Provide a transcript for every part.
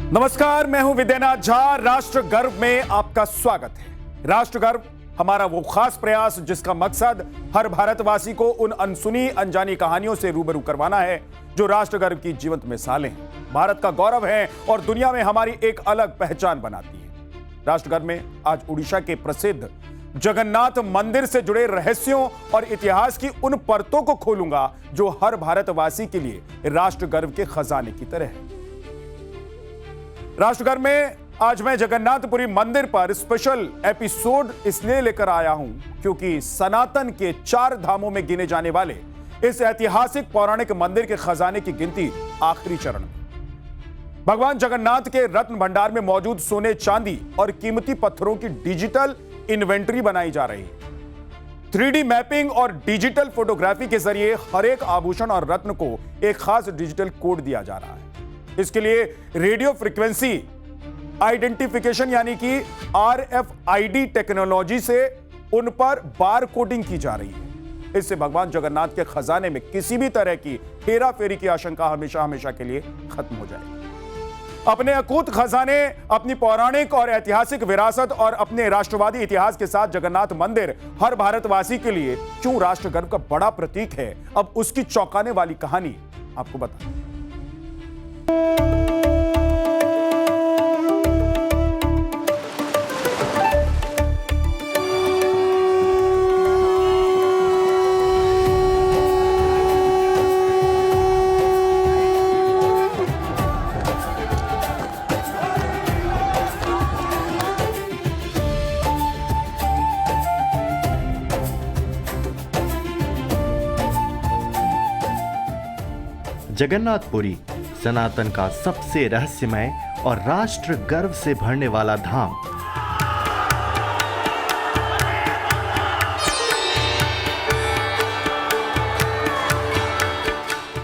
नमस्कार, मैं हूं विद्यानाथ झा। राष्ट्र गर्व में आपका स्वागत है। राष्ट्र गर्व हमारा वो खास प्रयास जिसका मकसद हर भारतवासी को उन अनसुनी अनजानी कहानियों से रूबरू करवाना है जो राष्ट्र गर्व की जीवंत मिसालें हैं, भारत का गौरव है और दुनिया में हमारी एक अलग पहचान बनाती है। राष्ट्र गर्व में आज उड़ीसा के प्रसिद्ध जगन्नाथ मंदिर से जुड़े रहस्यों और इतिहास की उन परतों को खोलूंगा जो हर भारतवासी के लिए राष्ट्र गर्व के खजाने की तरह है। राष्ट्रगर्व में आज मैं जगन्नाथपुरी मंदिर पर स्पेशल एपिसोड इसलिए लेकर आया हूं क्योंकि सनातन के 4 धामों में गिने जाने वाले इस ऐतिहासिक पौराणिक मंदिर के खजाने की गिनती आखिरी चरण में। भगवान जगन्नाथ के रत्न भंडार में मौजूद सोने, चांदी और कीमती पत्थरों की डिजिटल इन्वेंटरी बनाई जा रही है। 3D मैपिंग और डिजिटल फोटोग्राफी के जरिए हर एक आभूषण और रत्न को एक खास डिजिटल कोड दिया जा रहा है। इसके लिए रेडियो फ्रीक्वेंसी आइडेंटिफिकेशन यानी कि RFID टेक्नोलॉजी से उन पर बार कोडिंग की जा रही है। इससे भगवान जगन्नाथ के खजाने में किसी भी तरह की हेरा फेरी की आशंका हमेशा हमेशा के लिए खत्म हो जाएगी। अपने अकूत खजाने, अपनी पौराणिक और ऐतिहासिक विरासत और अपने राष्ट्रवादी इतिहास के साथ जगन्नाथ मंदिर हर भारतवासी के लिए क्यों राष्ट्र गर्व का बड़ा प्रतीक है, अब उसकी चौंकाने वाली कहानी आपको बता। जगन्नाथपुरी सनातन का सबसे रहस्यमय और राष्ट्र गर्व से भरने वाला धाम।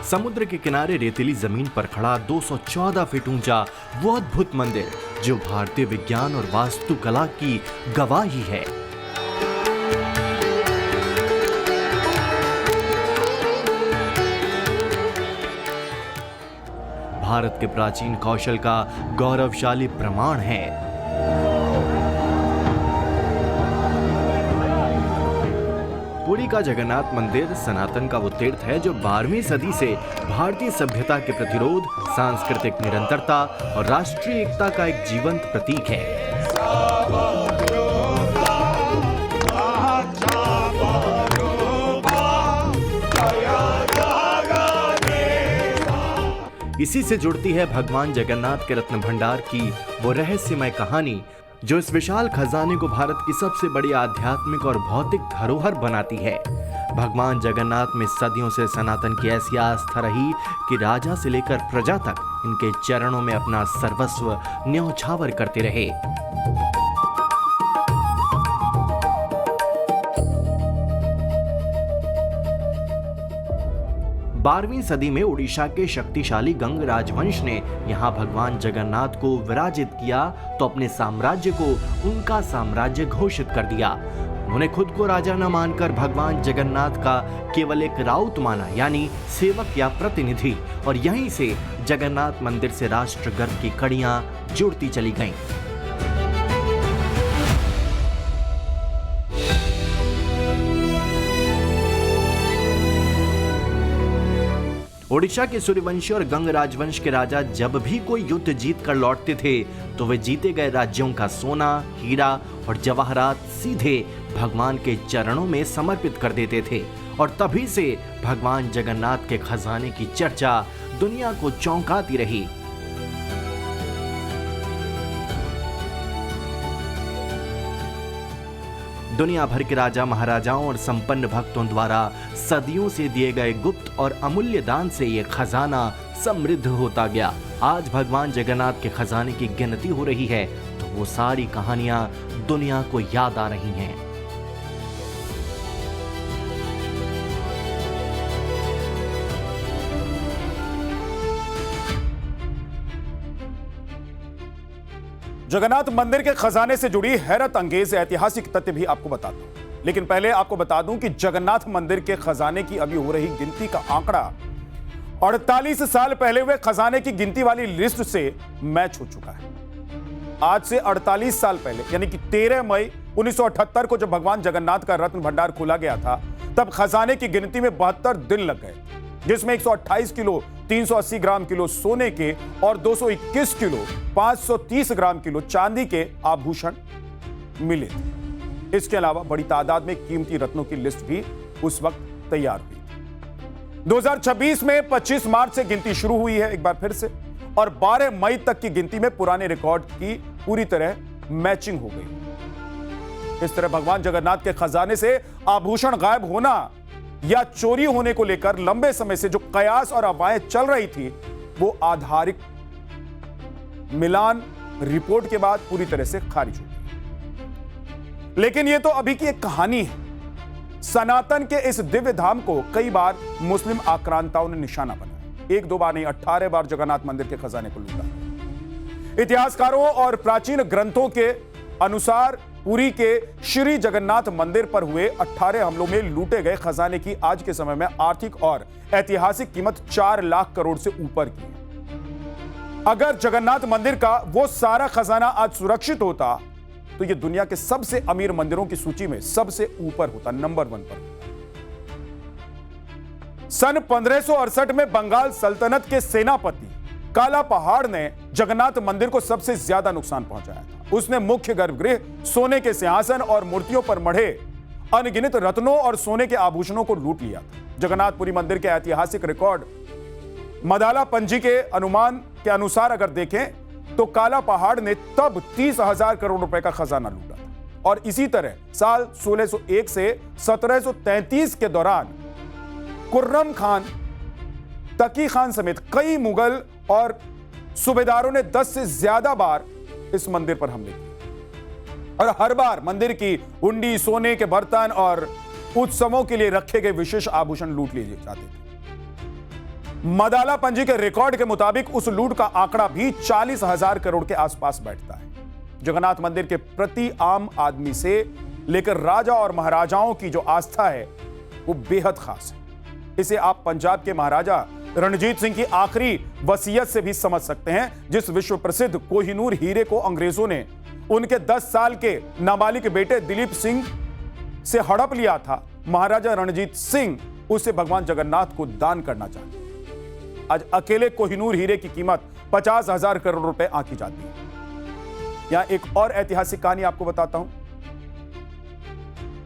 समुद्र के किनारे रेतीली जमीन पर खड़ा 214 फीट ऊंचा वो अद्भुत मंदिर जो भारतीय विज्ञान और वास्तुकला की गवाही है। भारत के प्राचीन कौशल का गौरवशाली प्रमाण है। पुरी का जगन्नाथ मंदिर सनातन का वो तीर्थ है जो 12वीं सदी से भारतीय सभ्यता के प्रतिरोध, सांस्कृतिक निरंतरता और राष्ट्रीय एकता का एक जीवंत प्रतीक है। इसी से जुड़ती है भगवान जगन्नाथ के रत्न भंडार की वो रहस्यमय कहानी जो इस विशाल खजाने को भारत की सबसे बड़ी आध्यात्मिक और भौतिक धरोहर बनाती है। भगवान जगन्नाथ में सदियों से सनातन की ऐसी आस्था रही कि राजा से लेकर प्रजा तक इनके चरणों में अपना सर्वस्व न्यौछावर करते रहे। 12वीं सदी में उड़ीसा के शक्तिशाली गंग राजवंश ने यहाँ भगवान जगन्नाथ को विराजित किया तो अपने साम्राज्य को उनका साम्राज्य घोषित कर दिया। उन्होंने खुद को राजा न मानकर भगवान जगन्नाथ का केवल एक राउत माना, यानी सेवक या प्रतिनिधि, और यहीं से जगन्नाथ मंदिर से राष्ट्र गर्व की कड़ियां जुड़ती चली गईं। ओडिशा के सूर्यवंशी और गंग राजवंश के राजा जब भी कोई युद्ध जीत कर लौटते थे तो वे जीते गए राज्यों का सोना, हीरा और जवाहरात सीधे भगवान के चरणों में समर्पित कर देते थे और तभी से भगवान जगन्नाथ के खजाने की चर्चा दुनिया को चौंकाती रही। दुनिया भर के राजा महाराजाओं और संपन्न भक्तों द्वारा सदियों से दिए गए गुप्त और अमूल्य दान से ये खजाना समृद्ध होता गया। आज भगवान जगन्नाथ के खजाने की गिनती हो रही है तो वो सारी कहानियां दुनिया को याद आ रही हैं। जगन्नाथ मंदिर के खजाने से जुड़ी हैरत अंगेज ऐतिहासिक तथ्य भी आपको बताता हूं, लेकिन पहले आपको बता दूं कि जगन्नाथ मंदिर के खजाने की अभी हो रही गिनती का आंकड़ा 48 साल पहले हुए खजाने की गिनती वाली लिस्ट से मैच हो चुका है। आज से 48 साल पहले यानी कि 13 मई 1978 को जब भगवान जगन्नाथ का रत्न भंडार खोला गया था, तब खजाने की गिनती में 72 दिन लग गए, जिसमें 128 किलो 380 ग्राम किलो सोने के और 221 किलो 530 ग्राम किलो चांदी के आभूषण मिले थे। इसके अलावा बड़ी तादाद में कीमती रत्नों की लिस्ट भी उस वक्त तैयार हुई। 2026 में 25 मार्च से गिनती शुरू हुई है एक बार फिर से, और 12 मई तक की गिनती में पुराने रिकॉर्ड की पूरी तरह मैचिंग हो गई। इस तरह भगवान जगन्नाथ के खजाने से आभूषण गायब होना या चोरी होने को लेकर लंबे समय से जो कयास और अफवाहें चल रही थी, वो आधारित मिलान रिपोर्ट के बाद पूरी तरह से खारिज हो गई। लेकिन यह तो अभी की एक कहानी है। सनातन के इस दिव्य धाम को कई बार मुस्लिम आक्रांताओं ने निशाना बनाया। एक दो बार नहीं, 18 बार जगन्नाथ मंदिर के खजाने को लूटा। इतिहासकारों और प्राचीन ग्रंथों के अनुसार पुरी के श्री जगन्नाथ मंदिर पर हुए 18 हमलों में लूटे गए खजाने की आज के समय में आर्थिक और ऐतिहासिक कीमत 4 लाख करोड़ से ऊपर की है। अगर जगन्नाथ मंदिर का वो सारा खजाना आज सुरक्षित होता तो यह दुनिया के सबसे अमीर मंदिरों की सूची में सबसे ऊपर होता, नंबर 1 पर। सन 1568 में बंगाल सल्तनत के सेनापति काला पहाड़ ने जगन्नाथ मंदिर को सबसे ज्यादा नुकसान पहुंचाया था। उसने मुख्य गर्भगृह, सोने के सिंहासन और मूर्तियों पर मढ़े अनगिनत रत्नों और सोने के आभूषणों को लूट लिया था। जगन्नाथपुरी मंदिर के ऐतिहासिक रिकॉर्ड मदाला पंजी के अनुमान के अनुसार अगर देखें तो काला पहाड़ ने तब 30,000 करोड़ रुपए का खजाना लूटा था। और इसी तरह साल 1601 से 1733 के दौरान खुर्रम खान, तकी खान समेत कई मुगल और सूबेदारों ने 10 से ज्यादा बार इस मंदिर पर हमले किए और हर बार मंदिर की हुंडी, सोने के बर्तन और उत्सवों के लिए रखे गए विशेष आभूषण लूट लिए जाते थे। मदाला पंजी के रिकॉर्ड के मुताबिक उस लूट का आंकड़ा भी 40,000 करोड़ के आसपास बैठता है। जगन्नाथ मंदिर के प्रति आम आदमी से लेकर राजा और महाराजाओं की जो आस्था है वो बेहद खास है। इसे आप पंजाब के महाराजा रणजीत सिंह की आखिरी वसीयत से भी समझ सकते हैं, जिस विश्व प्रसिद्ध कोहिनूर हीरे को अंग्रेजों ने उनके 10 साल के नाबालिग बेटे दिलीप सिंह से हड़प लिया था। महाराजा रणजीत सिंह उसे भगवान जगन्नाथ को दान करना चाहते। आज अकेले कोहिनूर हीरे की कीमत 50,000 करोड़ रुपए आंकी जाती है। यहां एक और ऐतिहासिक कहानी आपको बताता हूं।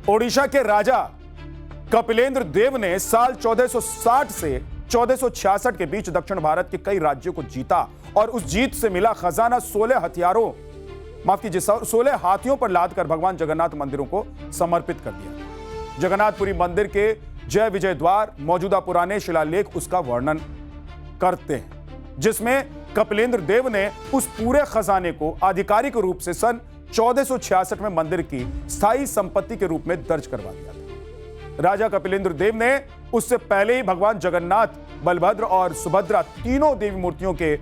ओडिशा के राजा कपिलेंद्र देव ने साल 1460 से 1466 के बीच दक्षिण भारत के कई राज्यों को जीता और उस जीत से मिला खजाना 16 हाथियों पर लादकर भगवान जगन्नाथ मंदिरों को समर्पित कर दिया। जगन्नाथपुरी मंदिर के जय विजय द्वार मौजूदा पुराने शिलालेख उसका वर्णन करते हैं, जिसमें कपिलेंद्र देव ने उस पूरे खजाने को आधिकारिक रूप से सन 1466 में मंदिर की स्थायी संपत्ति के रूप में दर्ज करवा दिया था। राजा कपिलेंद्र देव ने उससे पहले ही भगवान जगन्नाथ, बलभद्र और सुभद्रा तीनों देवी मूर्तियों के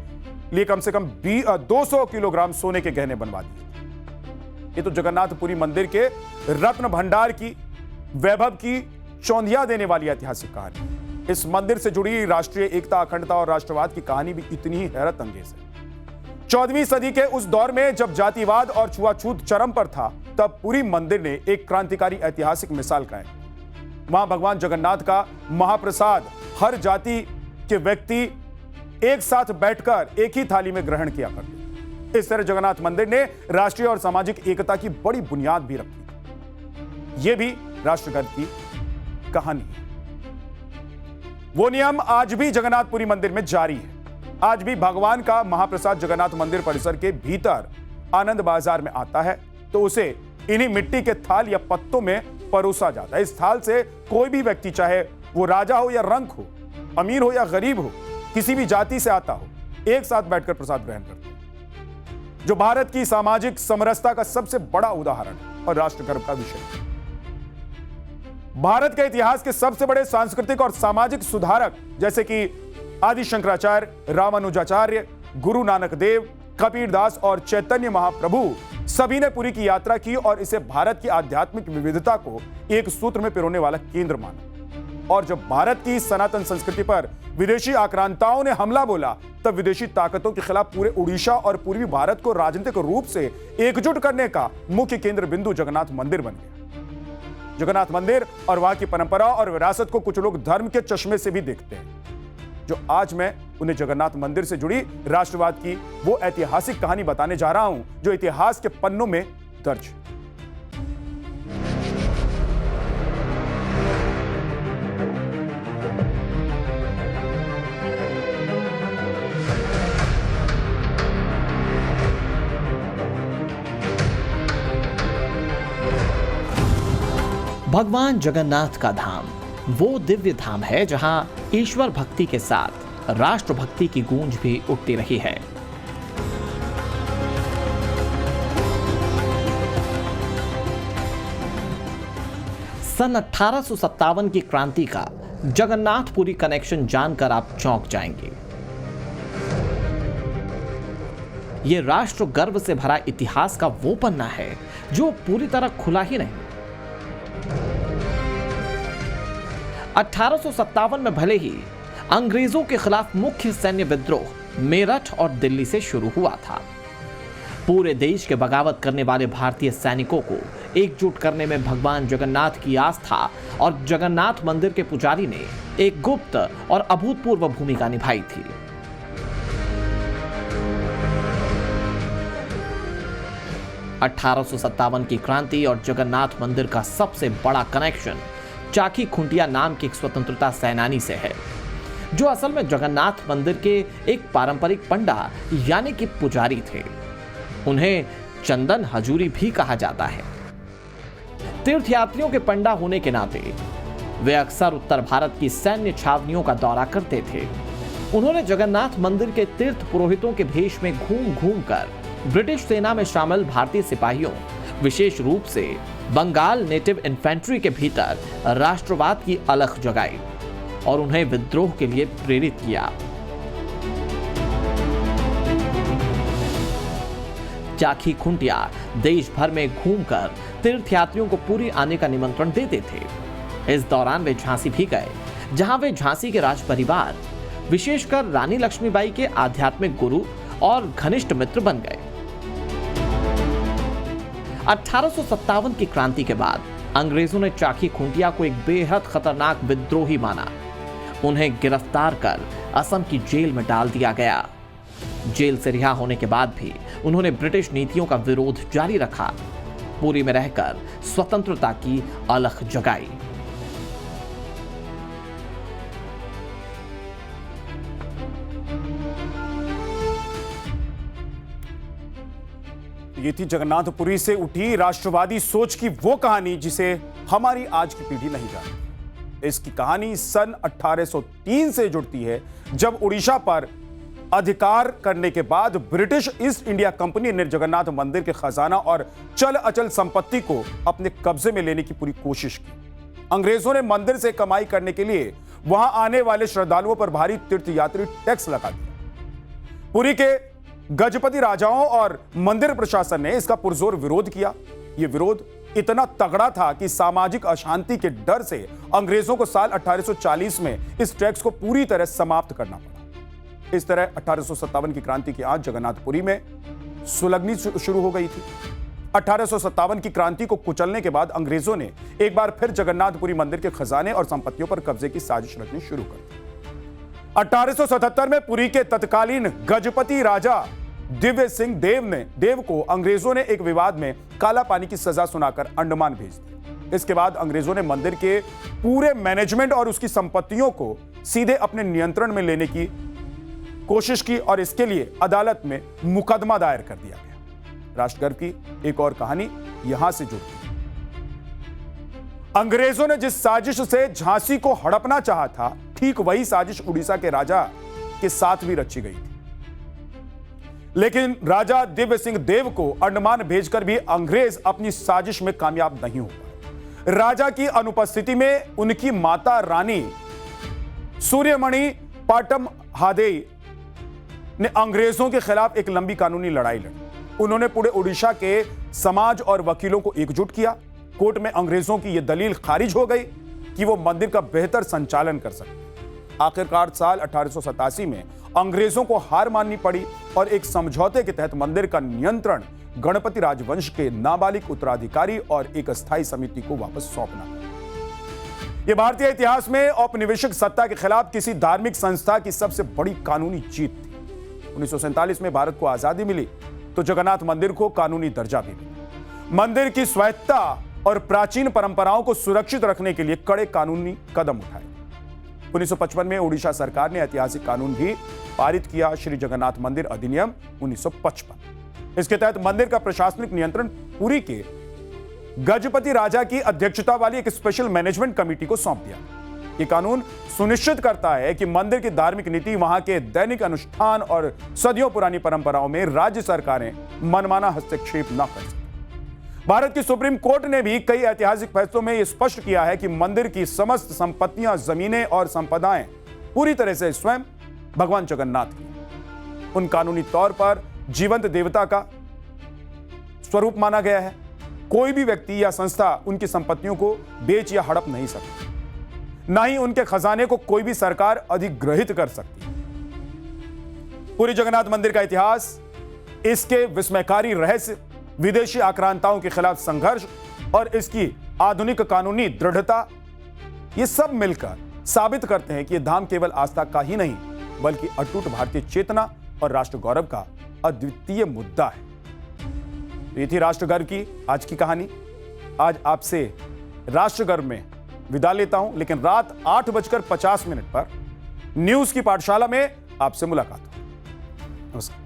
लिए कम से कम 200 किलोग्राम सोने के गहने बनवा दिए। ये तो जगन्नाथपुरी मंदिर के रत्न भंडार की वैभव की चौंधिया देने वाली ऐतिहासिक कहानी। इस मंदिर से जुड़ी राष्ट्रीय एकता, अखंडता और राष्ट्रवाद की कहानी भी इतनी ही हैरत अंगेज है। 14वीं सदी के उस दौर में जब जातिवाद और छुआछूत चरम पर था, तब पुरी मंदिर ने एक क्रांतिकारी ऐतिहासिक मिसाल कायम की। वहां भगवान जगन्नाथ का महाप्रसाद हर जाति के व्यक्ति एक साथ बैठकर एक ही थाली में ग्रहण किया करते। इस तरह जगन्नाथ मंदिर ने राष्ट्रीय और सामाजिक एकता की बड़ी बुनियाद भी रखी। यह भी राष्ट्रगर्व की कहानी है। वो नियम आज भी जगन्नाथपुरी मंदिर में जारी है। आज भी भगवान का महाप्रसाद जगन्नाथ मंदिर परिसर के भीतर आनंद बाजार में आता है तो उसे इन्हीं मिट्टी के थाल या पत्तों में परोसा जाता है। इस थाल से कोई भी व्यक्ति, चाहे वो राजा हो या रंक हो, अमीर हो या गरीब हो, किसी भी जाति से आता हो, एक साथ बैठकर प्रसाद ग्रहण करते हैं, जो भारत की सामाजिक समरसता का सबसे बड़ा उदाहरण है और राष्ट्र गर्व का विषय है। भारत के इतिहास के सबसे बड़े सांस्कृतिक और सामाजिक सुधारक जैसे कि आदि शंकराचार्य, रामानुजाचार्य, गुरु नानक देव, कबीरदास और चैतन्य महाप्रभु सभी ने पुरी की यात्रा की और इसे भारत की आध्यात्मिक विविधता को एक सूत्र में पिरोने वाला केंद्र माना। और जब भारत की सनातन संस्कृति पर विदेशी आक्रांताओं ने हमला बोला, तब विदेशी ताकतों के खिलाफ पूरे उड़ीसा और पूर्वी भारत को राजनीतिक रूप से एकजुट करने का मुख्य केंद्र बिंदु जगन्नाथ मंदिर बन गया। जगन्नाथ मंदिर और वहां की परंपरा और विरासत को कुछ लोग धर्म के चश्मे से भी देखते हैं। जो आज मैं उन्हें जगन्नाथ मंदिर से जुड़ी राष्ट्रवाद की वो ऐतिहासिक कहानी बताने जा रहा हूं जो इतिहास के पन्नों में दर्ज है। भगवान जगन्नाथ का धाम वो दिव्य धाम है जहां ईश्वर भक्ति के साथ राष्ट्र भक्ति की गूंज भी उठती रही है। सन 1857 की क्रांति का जगन्नाथपुरी कनेक्शन जानकर आप चौंक जाएंगे। यह राष्ट्र गर्व से भरा इतिहास का वो पन्ना है जो पूरी तरह खुला ही नहीं। 1857 में भले ही अंग्रेजों के खिलाफ मुख्य सैन्य विद्रोह मेरठ और दिल्ली से शुरू हुआ था, पूरे देश के बगावत करने वाले भारतीय सैनिकों को एकजुट करने में भगवान जगन्नाथ की आस्था और जगन्नाथ मंदिर के पुजारी ने एक गुप्त और अभूतपूर्व भूमिका निभाई थी। (1857) की क्रांति और जगन्नाथ मंदिर का सबसे बड़ा कनेक्शन चाकी खुंटिया नाम के एक स्वतंत्रता सेनानी से है, जो असल में जगन्नाथ मंदिर के एक पारंपरिक पंडा यानी कि पुजारी थे। उन्हें चंदन हजूरी भी कहा जाता है। तीर्थयात्रियों के पंडा होने के नाते वे अक्सर उत्तर भारत की सैन्य छावनियों का दौरा करते थे। उन्होंने जगन्नाथ मंदिर के तीर्थ पुरोहितों के भेष में घूम घूम कर ब्रिटिश सेना में शामिल भारतीय सिपाहियों, विशेष रूप से बंगाल नेटिव इन्फेंट्री के भीतर राष्ट्रवाद की अलख जगाई और उन्हें विद्रोह के लिए प्रेरित किया। चाकी खुंटिया देश भर में घूमकर तीर्थयात्रियों को पुरी आने का निमंत्रण देते थे। इस दौरान वे झांसी भी गए, जहां वे झांसी के राज परिवार, विशेषकर रानी लक्ष्मीबाई के आध्यात्मिक गुरु और घनिष्ठ मित्र बन गए। 1857 की क्रांति के बाद अंग्रेजों ने चाकी खुंटिया को एक बेहद खतरनाक विद्रोही माना। उन्हें गिरफ्तार कर असम की जेल में डाल दिया गया। जेल से रिहा होने के बाद भी उन्होंने ब्रिटिश नीतियों का विरोध जारी रखा, पुरी में रहकर स्वतंत्रता की अलख जगाई। ये थी जगन्नाथपुरी से उठी राष्ट्रवादी सोच की वो कहानी जिसे हमारी आज की पीढ़ी नहीं जानती। इसकी कहानी सन 1803 से जुड़ती है, जब उड़ीसा पर अधिकार करने के बाद ब्रिटिश ईस्ट इंडिया कंपनी ने जगन्नाथ मंदिर के खजाना और चल अचल संपत्ति को अपने कब्जे में लेने की पूरी कोशिश की। अंग्रेजों ने मंदिर से कमाई करने के लिए वहां आने वाले श्रद्धालुओं पर भारी तीर्थयात्री टैक्स लगा दिया। पुरी के गजपति राजाओं और मंदिर प्रशासन ने इसका पुरजोर विरोध किया। यह विरोध इतना तगड़ा था कि सामाजिक अशांति के डर से अंग्रेजों को साल 1840 में इस टैक्स को पूरी तरह समाप्त करना पड़ा। इस तरह 1857 की क्रांति की आंच जगन्नाथपुरी में सुलगनी शुरू हो गई थी। 1857 की क्रांति को कुचलने के बाद अंग्रेजों ने एक बार फिर जगन्नाथपुरी मंदिर के खजाने और संपत्तियों पर कब्जे की साजिश रचनी शुरू कर दी। 1877 में पुरी के तत्कालीन गजपति राजा दिव्य सिंह देव को अंग्रेजों ने एक विवाद में काला पानी की सजा सुनाकर अंडमान भेज दी। इसके बाद अंग्रेजों ने मंदिर के पूरे मैनेजमेंट और उसकी संपत्तियों को सीधे अपने नियंत्रण में लेने की कोशिश की और इसके लिए अदालत में मुकदमा दायर कर दिया गया। राष्ट्रगर्व की एक और कहानी यहां से जुड़ती है। अंग्रेजों ने जिस साजिश से झांसी को हड़पना चाहा था, ठीक वही साजिश उड़ीसा के राजा के साथ भी रची गई थी। लेकिन राजा दिव्य सिंह देव को अंडमान भेजकर भी अंग्रेज अपनी साजिश में कामयाब नहीं हो पाए। राजा की अनुपस्थिति में उनकी माता रानी सूर्यमणि पाटम हादेई ने अंग्रेजों के खिलाफ एक लंबी कानूनी लड़ाई लड़ी। उन्होंने पूरे उड़ीसा के समाज और वकीलों को एकजुट किया। कोर्ट में अंग्रेजों की यह दलील खारिज हो गई कि वो मंदिर का बेहतर संचालन कर सकते। आखिरकार साल 1887 में अंग्रेजों को हार माननी पड़ी और एक समझौते के तहत मंदिर का नियंत्रण गणपति राजवंश के नाबालिग उत्तराधिकारी और एक अस्थायी समिति को वापस सौंपना। यह भारतीय इतिहास में औपनिवेशिक सत्ता के खिलाफ किसी धार्मिक संस्था की सबसे बड़ी कानूनी जीत थी। 1947 में भारत को आजादी मिली तो जगन्नाथ मंदिर को कानूनी दर्जा भी मिला। मंदिर की स्वायत्तता और प्राचीन परंपराओं को सुरक्षित रखने के लिए कड़े कानूनी कदम उठाए। 1955 में ओडिशा सरकार ने ऐतिहासिक कानून भी पारित किया, श्री जगन्नाथ मंदिर अधिनियम 1955। इसके तहत मंदिर का प्रशासनिक नियंत्रण पुरी के गजपति राजा की अध्यक्षता वाली एक स्पेशल मैनेजमेंट कमेटी को सौंप दिया। यह कानून सुनिश्चित करता है कि मंदिर की धार्मिक नीति, वहां के दैनिक अनुष्ठान और सदियों पुरानी परंपराओं में राज्य सरकारें मनमाना हस्तक्षेप न कर सकें। भारत की सुप्रीम कोर्ट ने भी कई ऐतिहासिक फैसलों में यह स्पष्ट किया है कि मंदिर की समस्त संपत्तियां, जमीनें और संपदाएं पूरी तरह से स्वयं भगवान जगन्नाथ की। उन कानूनी तौर पर जीवंत देवता का स्वरूप माना गया है। कोई भी व्यक्ति या संस्था उनकी संपत्तियों को बेच या हड़प नहीं सकती, ना ही उनके खजाने को कोई भी सरकार अधिग्रहित कर सकती। पूरी जगन्नाथ मंदिर का इतिहास, इसके विस्मयकारी रहस्य, विदेशी आक्रांताओं के खिलाफ संघर्ष और इसकी आधुनिक कानूनी दृढ़ता, ये सब मिलकर साबित करते हैं कि यह धाम केवल आस्था का ही नहीं बल्कि अटूट भारतीय चेतना और राष्ट्र गौरव का अद्वितीय मुद्दा है। तो ये थी राष्ट्र गर्व की आज की कहानी। आज आपसे राष्ट्र गर्व में विदा लेता हूं, लेकिन रात 8:50 पर न्यूज की पाठशाला में आपसे मुलाकात हो। नमस्कार।